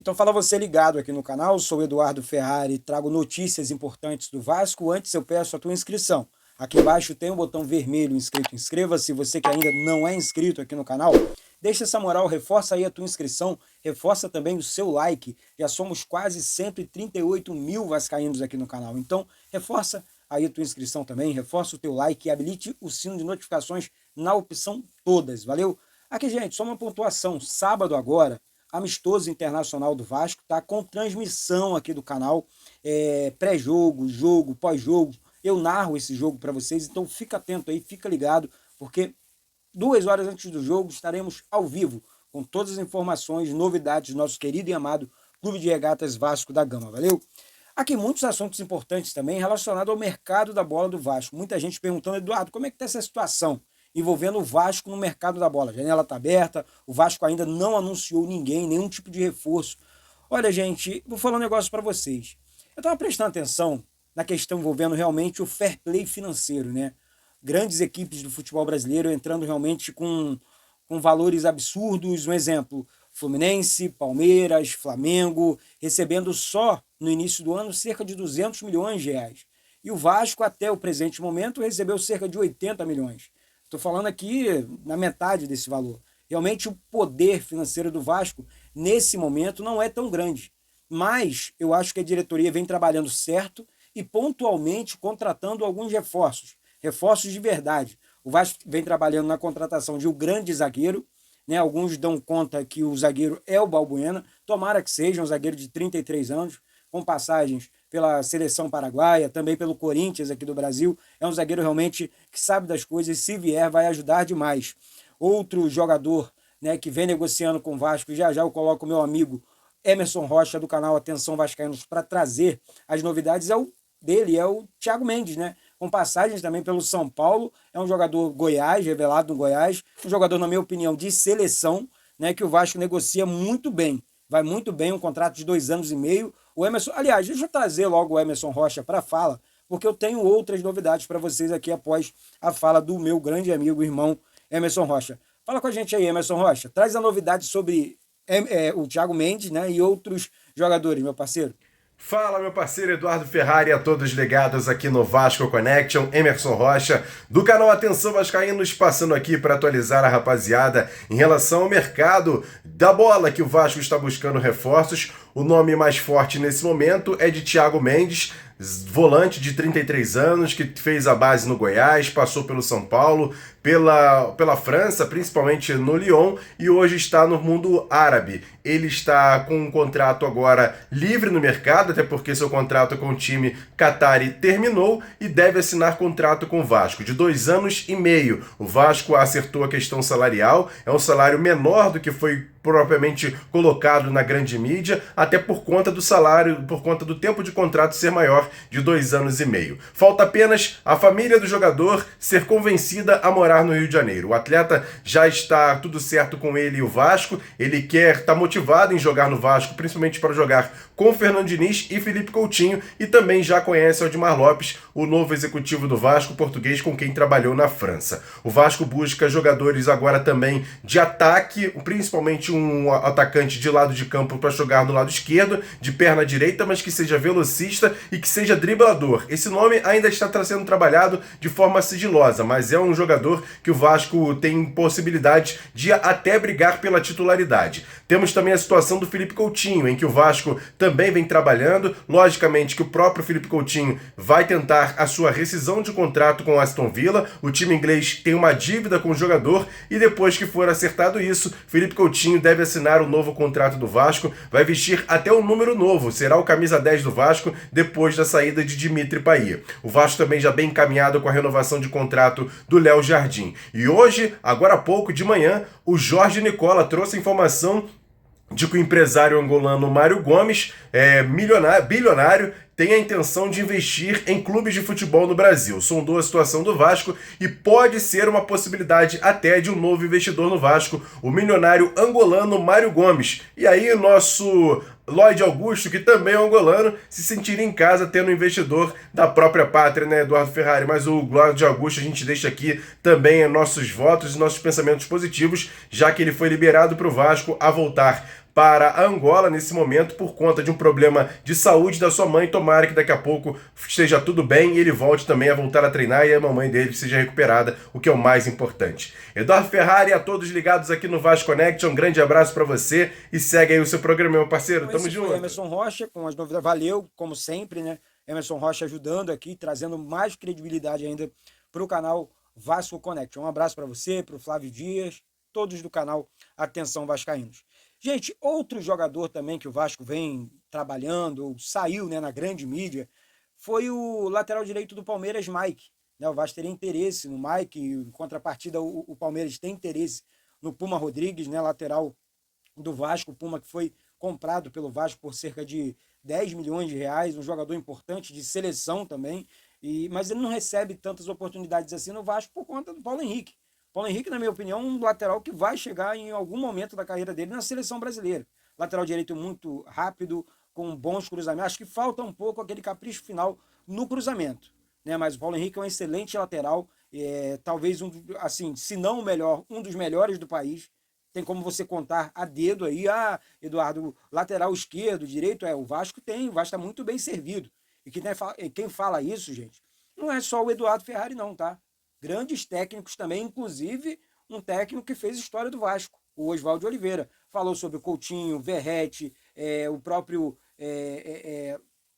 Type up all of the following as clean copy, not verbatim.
Então fala você ligado aqui no canal, sou o Eduardo Ferrari, trago notícias importantes do Vasco. Antes eu peço a tua inscrição. Aqui embaixo tem um botão vermelho inscrito, inscreva-se. Você que ainda não é inscrito aqui no canal, deixa essa moral, reforça aí a tua inscrição, reforça também o seu like. Já somos quase 138 mil vascaínos aqui no canal, então reforça aí a tua inscrição também, reforça o teu like e habilite o sino de notificações na opção todas, valeu? Aqui, gente, só uma pontuação, sábado agora, amistoso internacional do Vasco, tá? Com transmissão aqui do canal, pré-jogo, jogo, pós-jogo. Eu narro esse jogo para vocês, então fica atento aí, fica ligado, porque 2 horas antes do jogo estaremos ao vivo com todas as informações, novidades do nosso querido e amado Clube de Regatas Vasco da Gama, valeu? Aqui muitos assuntos importantes também relacionados ao mercado da bola do Vasco. Muita gente perguntando, Eduardo, como é que está essa situação envolvendo o Vasco no mercado da bola? A janela está aberta, o Vasco ainda não anunciou ninguém, nenhum tipo de reforço. Olha, gente, vou falar um negócio para vocês. Eu estava prestando atenção na questão envolvendo realmente o fair play financeiro, né? Grandes equipes do futebol brasileiro entrando realmente com valores absurdos. Um exemplo, Fluminense, Palmeiras, Flamengo, recebendo só no início do ano cerca de 200 milhões de reais. E o Vasco, até o presente momento, recebeu cerca de 80 milhões. Estou falando aqui na metade desse valor. Realmente o poder financeiro do Vasco, nesse momento, não é tão grande. Mas eu acho que a diretoria vem trabalhando certo e pontualmente contratando alguns reforços. Reforços de verdade. O Vasco vem trabalhando na contratação de um grande zagueiro, né? Alguns dão conta que o zagueiro é o Balbuena. Tomara que seja um zagueiro de 33 anos, com passagens pela seleção paraguaia, também pelo Corinthians aqui do Brasil. É um zagueiro realmente que sabe das coisas e, se vier, vai ajudar demais. Outro jogador, né, que vem negociando com o Vasco, já eu coloco o meu amigo Emerson Rocha, do canal Atenção Vascaínos, para trazer as novidades, é o Thiago Mendes, né? Com passagens também pelo São Paulo. É um jogador Goiás, revelado no Goiás, um jogador, na minha opinião, de seleção, né, que o Vasco negocia muito bem. Vai muito bem, um contrato de 2 anos e meio. O Emerson, aliás, deixa eu trazer logo o Emerson Rocha para a fala, porque eu tenho outras novidades para vocês aqui após a fala do meu grande amigo, irmão Emerson Rocha. Fala com a gente aí, Emerson Rocha. Traz a novidade sobre o Thiago Mendes, né, e outros jogadores, meu parceiro. Fala, meu parceiro Eduardo Ferrari e a todos ligados aqui no Vasco Connection, Emerson Rocha, do canal Atenção Vascaínos, passando aqui para atualizar a rapaziada em relação ao mercado da bola, que o Vasco está buscando reforços. O nome mais forte nesse momento é de Thiago Mendes, volante de 33 anos, que fez a base no Goiás, passou pelo São Paulo, pela França, principalmente no Lyon, e hoje está no mundo árabe. Ele está com um contrato agora livre no mercado, até porque seu contrato com o time Qatari terminou, e deve assinar contrato com o Vasco de 2 anos e meio. O Vasco acertou a questão salarial, é um salário menor do que foi propriamente colocado na grande mídia, até por conta do salário, por conta do tempo de contrato ser maior de 2 anos e meio. Falta apenas a família do jogador ser convencida a morar no Rio de Janeiro. O atleta já está tudo certo com ele e o Vasco, ele está motivado em jogar no Vasco, principalmente para jogar com Fernando Diniz e Felipe Coutinho, e também já conhece Aldimar Lopes, o novo executivo do Vasco, português com quem trabalhou na França. O Vasco busca jogadores agora também de ataque, principalmente um atacante de lado de campo para jogar no lado esquerdo, de perna direita, mas que seja velocista e que seja driblador. Esse nome ainda está sendo trabalhado de forma sigilosa, mas é um jogador que o Vasco tem possibilidade de até brigar pela titularidade. Temos também a situação do Felipe Coutinho, em que o Vasco também vem trabalhando. Logicamente que o próprio Felipe Coutinho vai tentar a sua rescisão de contrato com o Aston Villa. O time inglês tem uma dívida com o jogador e, depois que for acertado isso, Felipe Coutinho deve assinar o novo contrato do Vasco, vai vestir até um número novo, será o camisa 10 do Vasco depois da saída de Dimitri Payet. O Vasco também já bem encaminhado com a renovação de contrato do Léo Jardim. E hoje, agora há pouco de manhã, o Jorge Nicola trouxe a informação de que o empresário angolano Mário Gomes, bilionário, tem a intenção de investir em clubes de futebol no Brasil. Sondou a situação do Vasco e pode ser uma possibilidade até de um novo investidor no Vasco, o milionário angolano Mário Gomes. E aí o nosso Lloyd Augusto, que também é angolano, se sentiria em casa tendo um investidor da própria pátria, né, Eduardo Ferrari? Mas o Lloyd Augusto a gente deixa aqui também nossos votos e nossos pensamentos positivos, já que ele foi liberado para o Vasco a voltar para Angola nesse momento por conta de um problema de saúde da sua mãe. Tomara que daqui a pouco esteja tudo bem e ele volte também a voltar a treinar e a mamãe dele seja recuperada, o que é o mais importante. Eduardo Ferrari, a todos ligados aqui no Vasco Connection, um grande abraço para você e segue aí o seu programa, meu parceiro. Então, Tamo esse foi junto. Emerson Rocha com as novidades. Valeu, como sempre, né? Emerson Rocha ajudando aqui, trazendo mais credibilidade ainda para o canal Vasco Connection. Um abraço para você, para o Flávio Dias, todos do canal Atenção Vascaínos. Gente, outro jogador também que o Vasco vem trabalhando, saiu, né, na grande mídia, foi o lateral direito do Palmeiras, Mike. Né, o Vasco teria interesse no Mike, em contrapartida o Palmeiras tem interesse no Puma Rodrigues, né, lateral do Vasco, o Puma que foi comprado pelo Vasco por cerca de 10 milhões de reais, um jogador importante de seleção também, mas ele não recebe tantas oportunidades assim no Vasco por conta do Paulo Henrique. Paulo Henrique, na minha opinião, um lateral que vai chegar em algum momento da carreira dele na seleção brasileira. Lateral direito muito rápido, com bons cruzamentos. Acho que falta um pouco aquele capricho final no cruzamento, né? Mas o Paulo Henrique é um excelente lateral, talvez assim, se não o melhor, um dos melhores do país. Tem como você contar a dedo aí, Eduardo, lateral esquerdo, direito, o Vasco tem, o Vasco está muito bem servido. Quem fala isso, gente, não é só o Eduardo Ferrari não, tá? Grandes técnicos também, inclusive um técnico que fez história do Vasco, o Oswaldo Oliveira. Falou sobre o Coutinho, Verratti, o próprio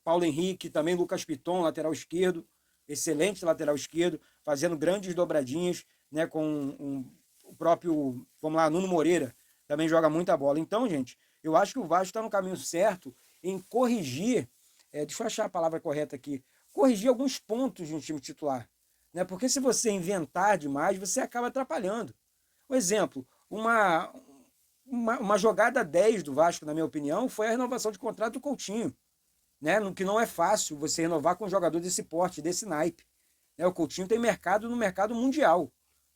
Paulo Henrique, também Lucas Piton, lateral esquerdo, excelente lateral esquerdo, fazendo grandes dobradinhas, né, com o próprio, vamos lá, Nuno Moreira, também joga muita bola. Então, gente, eu acho que o Vasco está no caminho certo em corrigir, deixa eu achar a palavra correta aqui, corrigir alguns pontos de um time titular. Né? Porque se você inventar demais, você acaba atrapalhando. Um exemplo, uma jogada 10 do Vasco, na minha opinião, foi a renovação de contrato do Coutinho. Né? Que não é fácil você renovar com um jogador desse porte, desse naipe. Né? O Coutinho tem mercado no mercado mundial.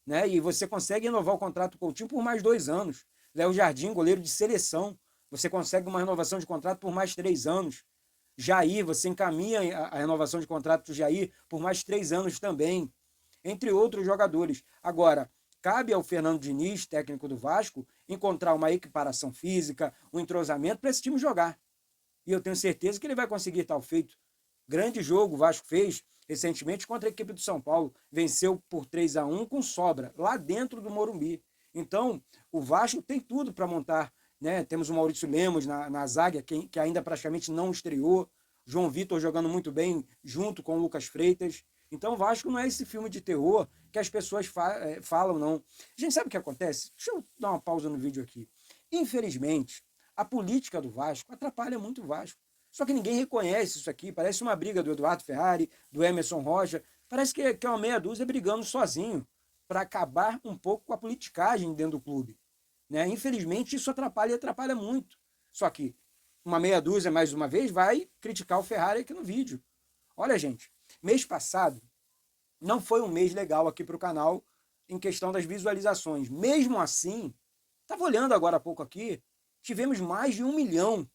Né? E você consegue renovar o contrato do Coutinho por mais 2 anos. Léo Jardim, goleiro de seleção, você consegue uma renovação de contrato por mais 3 anos. Jair, você encaminha a renovação de contrato do Jair por mais 3 anos também, entre outros jogadores. Agora, cabe ao Fernando Diniz, técnico do Vasco, encontrar uma equiparação física, um entrosamento para esse time jogar. E eu tenho certeza que ele vai conseguir tal feito. Grande jogo o Vasco fez recentemente contra a equipe do São Paulo. Venceu por 3-1 com sobra, lá dentro do Morumbi. Então, o Vasco tem tudo para montar. Né? Temos o Maurício Lemos na zaga, que ainda praticamente não estreou. João Vitor jogando muito bem junto com o Lucas Freitas. Então, o Vasco não é esse filme de terror que as pessoas falam, não. A gente sabe o que acontece? Deixa eu dar uma pausa no vídeo aqui. Infelizmente, a política do Vasco atrapalha muito o Vasco. Só que ninguém reconhece isso aqui. Parece uma briga do Eduardo Ferrari, do Emerson Rocha. Parece que é uma meia dúzia brigando sozinho para acabar um pouco com a politicagem dentro do clube. Né? Infelizmente, isso atrapalha e atrapalha muito. Só que uma meia dúzia, mais uma vez, vai criticar o Ferrari aqui no vídeo. Olha, gente, mês passado não foi um mês legal aqui para o canal em questão das visualizações. Mesmo assim, estava olhando agora há pouco aqui, tivemos mais de 1 milhão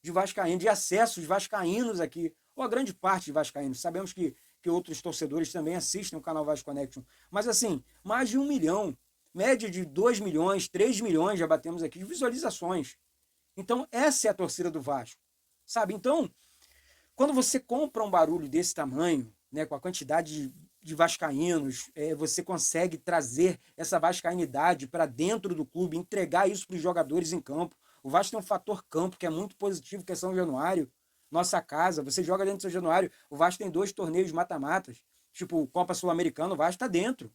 de vascaínos, de acessos vascaínos aqui, ou a grande parte de vascaínos. Sabemos que outros torcedores também assistem o canal Vasco Connection. Mas assim, mais de 1 milhão, média de 2 milhões, 3 milhões já batemos aqui de visualizações. Então, essa é a torcida do Vasco, sabe? Então, quando você compra um barulho desse tamanho, né, com a quantidade de vascaínos, você consegue trazer essa vascainidade para dentro do clube, entregar isso para os jogadores em campo. O Vasco tem um fator campo que é muito positivo, que é São Januário, nossa casa. Você joga dentro de São Januário, o Vasco tem 2 torneios mata-matas, tipo Copa Sul-Americana, o Vasco está dentro.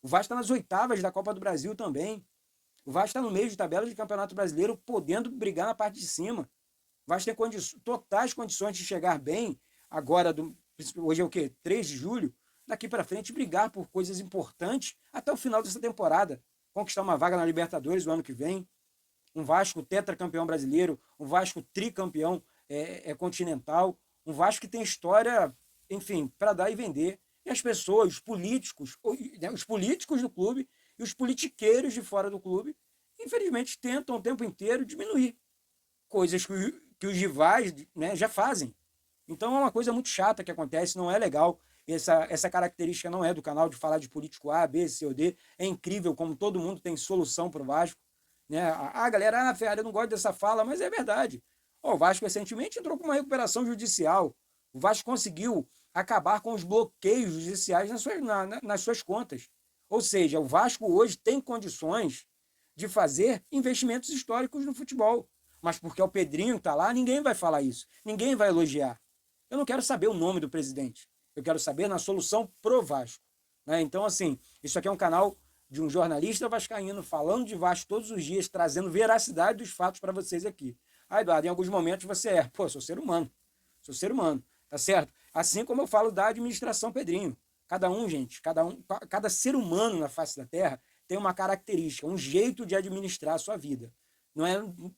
O Vasco está nas oitavas da Copa do Brasil também. O Vasco está no meio de tabela de Campeonato Brasileiro, podendo brigar na parte de cima. O Vasco tem totais condições de chegar bem, agora, hoje é o quê? 3 de julho, daqui para frente brigar por coisas importantes até o final dessa temporada. Conquistar uma vaga na Libertadores o ano que vem. Um Vasco tetracampeão brasileiro, um Vasco tricampeão continental, um Vasco que tem história, enfim, para dar e vender. E as pessoas, os políticos do clube e os politiqueiros de fora do clube, infelizmente, tentam o tempo inteiro diminuir coisas que os rivais, né, já fazem. Então é uma coisa muito chata que acontece, não é legal. Essa característica não é do canal de falar de político A, B, C ou D. É incrível como todo mundo tem solução para o Vasco. Né? Galera, Ferrari, eu não gosto dessa fala, mas é verdade. O Vasco recentemente entrou com uma recuperação judicial. O Vasco conseguiu acabar com os bloqueios judiciais nas suas contas. Ou seja, o Vasco hoje tem condições de fazer investimentos históricos no futebol. Mas porque é o Pedrinho que está lá, ninguém vai falar isso. Ninguém vai elogiar. Eu não quero saber o nome do presidente. Eu quero saber na solução pro Vasco. Né? Então, assim, isso aqui é um canal de um jornalista vascaíno falando de Vasco todos os dias, trazendo veracidade dos fatos para vocês aqui. Eduardo, em alguns momentos você sou ser humano. Sou ser humano, tá certo? Assim como eu falo da administração Pedrinho. Cada um, gente, cada ser humano na face da Terra tem uma característica, um jeito de administrar a sua vida.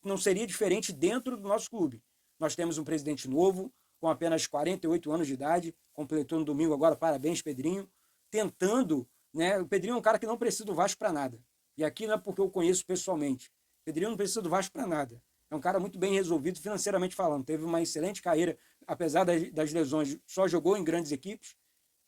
Não seria diferente dentro do nosso clube. Nós temos um presidente novo, com apenas 48 anos de idade, completou no domingo agora, parabéns, Pedrinho, tentando, né? O Pedrinho é um cara que não precisa do Vasco para nada. E aqui não é porque eu conheço pessoalmente. O Pedrinho não precisa do Vasco para nada. É um cara muito bem resolvido financeiramente falando. Teve uma excelente carreira, apesar das lesões, só jogou em grandes equipes,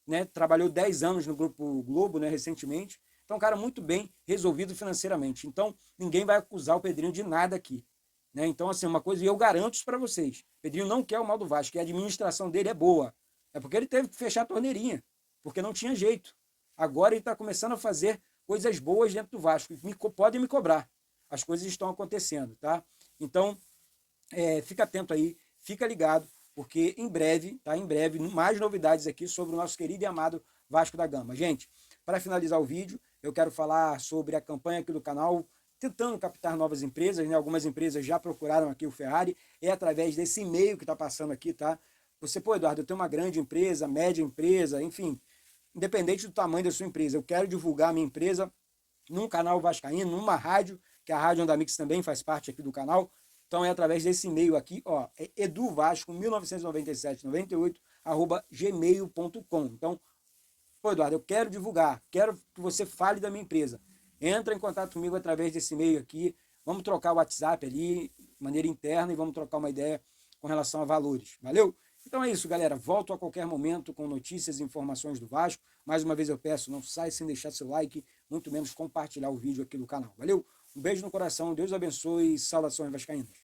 né? Trabalhou 10 anos no Grupo Globo, né, recentemente. Então, um cara muito bem resolvido financeiramente. Então, ninguém vai acusar o Pedrinho de nada aqui. Né? Então, assim, uma coisa, e eu garanto isso para vocês. Pedrinho não quer o mal do Vasco, que a administração dele é boa. É porque ele teve que fechar a torneirinha, porque não tinha jeito. Agora ele está começando a fazer coisas boas dentro do Vasco. Podem me cobrar. As coisas estão acontecendo, tá? Então, fica atento aí, fica ligado, porque em breve, tá? Em breve, mais novidades aqui sobre o nosso querido e amado Vasco da Gama. Gente, para finalizar o vídeo, eu quero falar sobre a campanha aqui do canal, tentando captar novas empresas, né? Algumas empresas já procuraram aqui o Ferrari, é através desse e-mail que está passando aqui, tá? Você, Eduardo, eu tenho uma grande empresa, média empresa, enfim, independente do tamanho da sua empresa, eu quero divulgar a minha empresa num canal vascaíno, numa rádio, que a Rádio Andamix também faz parte aqui do canal. Então é através desse e-mail aqui, ó, é eduvasco199798@gmail.com. Então, Eduardo, eu quero divulgar, quero que você fale da minha empresa. Entra em contato comigo através desse e-mail aqui, vamos trocar o WhatsApp ali, de maneira interna, e vamos trocar uma ideia com relação a valores. Valeu? Então é isso, galera. Volto a qualquer momento com notícias e informações do Vasco. Mais uma vez eu peço, não sai sem deixar seu like, muito menos compartilhar o vídeo aqui do canal. Valeu? Um beijo no coração, Deus abençoe e saudações vascaínas.